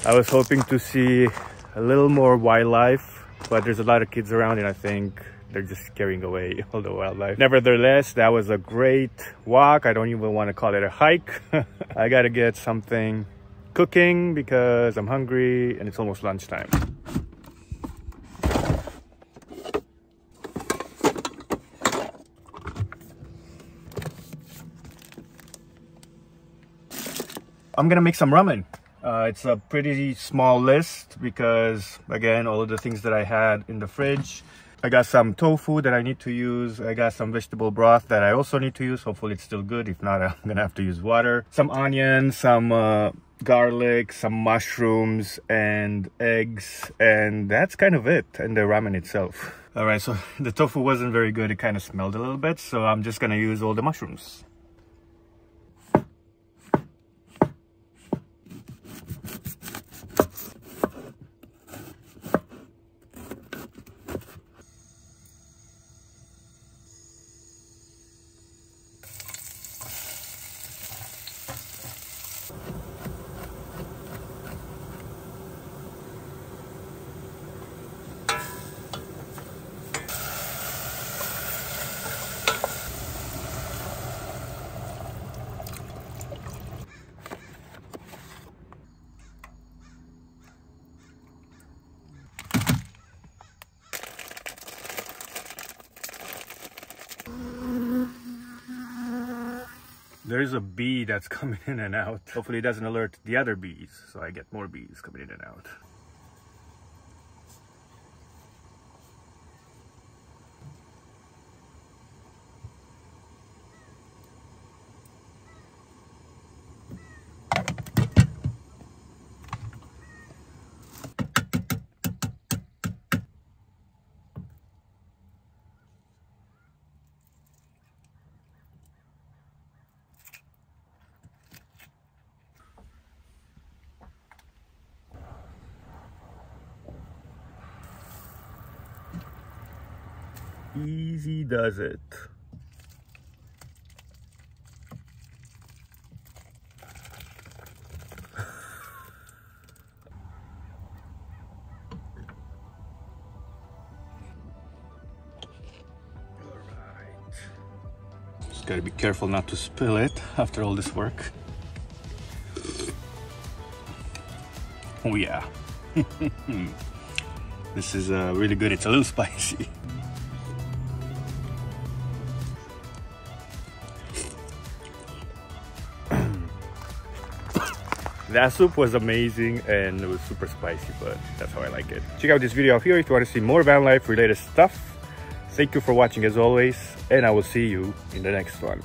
I was hoping to see a little more wildlife, but there's a lot of kids around and I think they're just scaring away all the wildlife. Nevertheless, that was a great walk. I don't even want to call it a hike. I gotta get something cooking because I'm hungry and it's almost lunchtime. I'm gonna make some ramen. It's a pretty small list because, again, all of the things that I had in the fridge. I got some tofu that I need to use. I got some vegetable broth that I also need to use. Hopefully it's still good. If not, I'm gonna have to use water. Some onions, some garlic, some mushrooms, and eggs. And that's kind of it, and the ramen itself. All right, so the tofu wasn't very good. It kind of smelled a little bit, so I'm just gonna use all the mushrooms. There's a bee that's coming in and out. Hopefully it doesn't alert the other bees, so I get more bees coming in and out. Easy does it. Just gotta be careful not to spill it after all this work. Oh yeah. This is really good. It's a little spicy. That soup was amazing and it was super spicy, but that's how I like it. Check out this video up here if you want to see more van life related stuff. Thank you for watching as always, and I will see you in the next one.